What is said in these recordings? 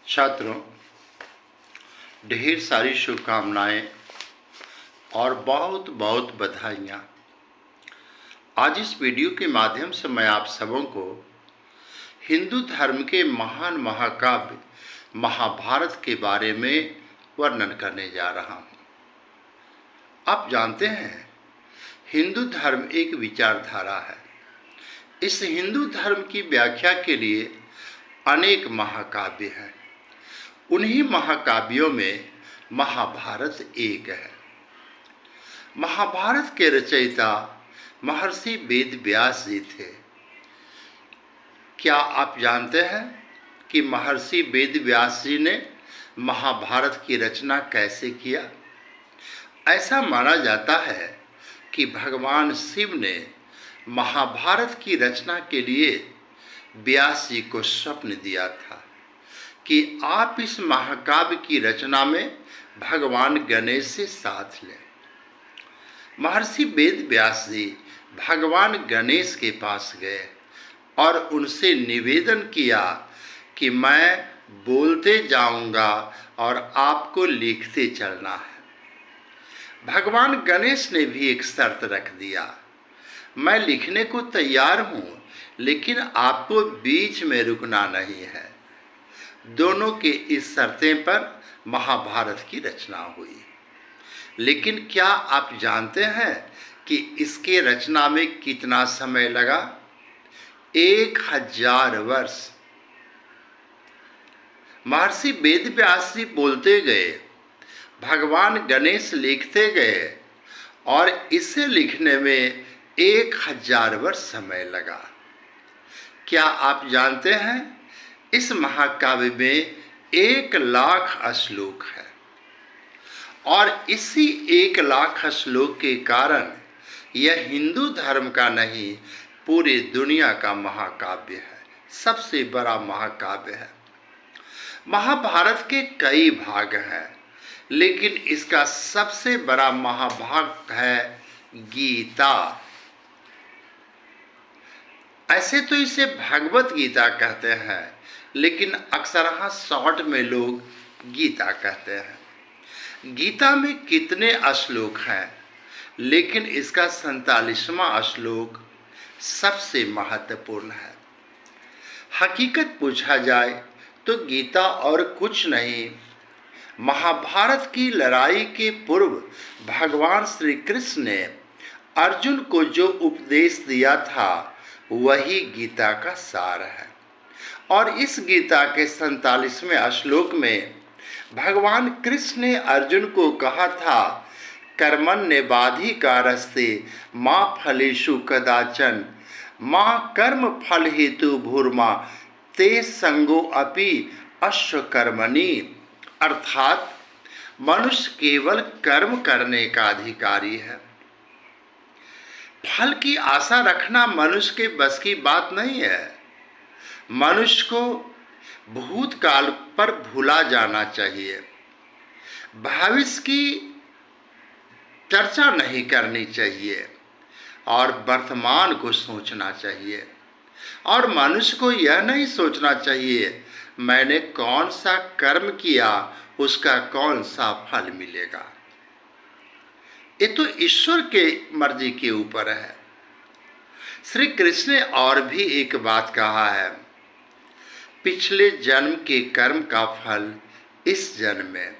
छात्रों, ढेर सारी शुभकामनाएं और बहुत बहुत बधाइयाँ। आज इस वीडियो के माध्यम से मैं आप सबों को हिंदू धर्म के महान महाकाव्य महाभारत के बारे में वर्णन करने जा रहा हूँ। आप जानते हैं, हिंदू धर्म एक विचारधारा है। इस हिंदू धर्म की व्याख्या के लिए अनेक महाकाव्य हैं। उन्हीं महाकाव्यों में महाभारत एक है। महाभारत के रचयिता महर्षि वेद व्यास जी थे। क्या आप जानते हैं कि महर्षि वेद व्यास जी ने महाभारत की रचना कैसे किया? ऐसा माना जाता है कि भगवान शिव ने महाभारत की रचना के लिए व्यास जी को स्वप्न दिया था कि आप इस महाकाव्य की रचना में भगवान गणेश से साथ लें। महर्षि वेद व्यास जी भगवान गणेश के पास गए और उनसे निवेदन किया कि मैं बोलते जाऊंगा और आपको लिखते चलना है। भगवान गणेश ने भी एक शर्त रख दिया, मैं लिखने को तैयार हूँ, लेकिन आपको बीच में रुकना नहीं है। दोनों के इस शर्तें पर महाभारत की रचना हुई। लेकिन क्या आप जानते हैं कि इसके रचना में कितना समय लगा? 1000 वर्ष। महर्षि वेद व्यास जी बोलते गए, भगवान गणेश लिखते गए और इसे लिखने में 1000 वर्ष समय लगा। क्या आप जानते हैं, इस महाकाव्य में 1,00,000 श्लोक है और इसी 1,00,000 श्लोक के कारण यह हिंदू धर्म का नहीं, पूरी दुनिया का महाकाव्य है। सबसे बड़ा महाकाव्य है। महाभारत के कई भाग हैं, लेकिन इसका सबसे बड़ा महाभाग है गीता। ऐसे तो इसे भगवत गीता कहते हैं, लेकिन अक्सर शॉर्ट में लोग गीता कहते हैं। गीता में कितने श्लोक हैं, लेकिन इसका 47वां श्लोक सबसे महत्वपूर्ण है। हकीकत पूछा जाए तो गीता और कुछ नहीं, महाभारत की लड़ाई के पूर्व भगवान श्री कृष्ण ने अर्जुन को जो उपदेश दिया था वही गीता का सार है। और इस गीता के 47वें श्लोक में भगवान कृष्ण ने अर्जुन को कहा था, कर्मण्येवाधिकारस्ते मा फलेषु कदाचन मा कर्म फल हेतु भूर्मा ते संगो अपि अश्वकर्मणि। अर्थात मनुष्य केवल कर्म करने का अधिकारी है। फल की आशा रखना मनुष्य के बस की बात नहीं है। मनुष्य को भूतकाल पर भूला जाना चाहिए, भविष्य की चर्चा नहीं करनी चाहिए और वर्तमान को सोचना चाहिए। और मनुष्य को यह नहीं सोचना चाहिए मैंने कौन सा कर्म किया, उसका कौन सा फल मिलेगा। ये तो ईश्वर के मर्जी के ऊपर है। श्री कृष्ण ने और भी एक बात कहा है, पिछले जन्म के कर्म का फल इस जन्म में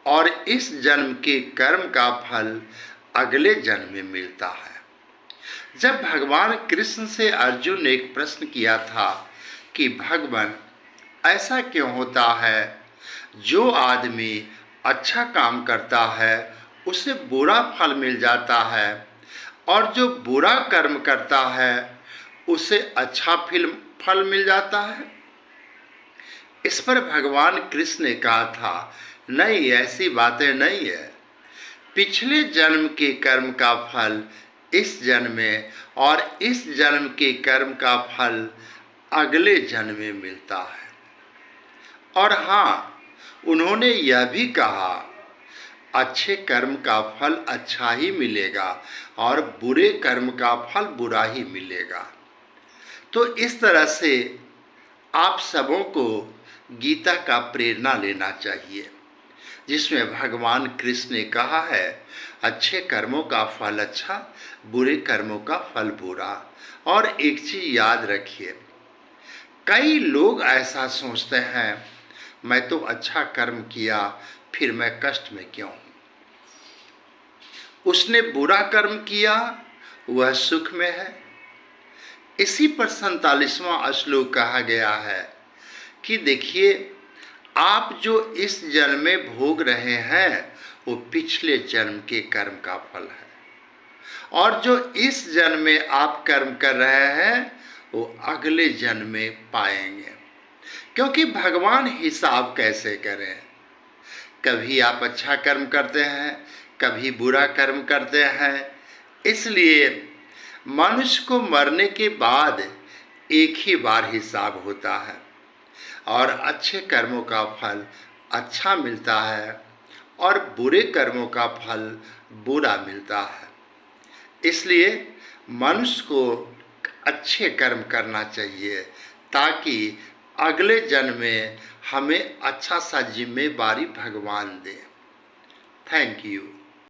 और इस जन्म के कर्म का फल अगले जन्म में मिलता है। जब भगवान कृष्ण से अर्जुन ने एक प्रश्न किया था कि भगवान ऐसा क्यों होता है, जो आदमी अच्छा काम करता है उसे बुरा फल मिल जाता है और जो बुरा कर्म करता है उसे अच्छा फल मिल जाता है? इस पर भगवान कृष्ण ने कहा था, नहीं, ऐसी बातें नहीं है। पिछले जन्म के कर्म का फल इस जन्म में और इस जन्म के कर्म का फल अगले जन्म में मिलता है। और हाँ, उन्होंने यह भी कहा, अच्छे कर्म का फल अच्छा ही मिलेगा और बुरे कर्म का फल बुरा ही मिलेगा। तो इस तरह से आप सबों को गीता का प्रेरणा लेना चाहिए, जिसमें भगवान कृष्ण ने कहा है, अच्छे कर्मों का फल अच्छा, बुरे कर्मों का फल बुरा। और एक चीज याद रखिए, कई लोग ऐसा सोचते हैं, मैं तो अच्छा कर्म किया, फिर मैं कष्ट में क्यों? उसने बुरा कर्म किया, वह सुख में है। इसी पर 47वां श्लोक कहा गया है कि देखिए, आप जो इस जन्म में भोग रहे हैं वो पिछले जन्म के कर्म का फल है, और जो इस जन्म में आप कर्म कर रहे हैं वो अगले जन्म में पाएंगे। क्योंकि भगवान हिसाब कैसे करें, कभी आप अच्छा कर्म करते हैं, कभी बुरा कर्म करते हैं। इसलिए मनुष्य को मरने के बाद एक ही बार हिसाब होता है, और अच्छे कर्मों का फल अच्छा मिलता है और बुरे कर्मों का फल बुरा मिलता है। इसलिए मनुष्य को अच्छे कर्म करना चाहिए, ताकि अगले जन्म में हमें अच्छा सा जिम्मेवारी भगवान दे। Thank you.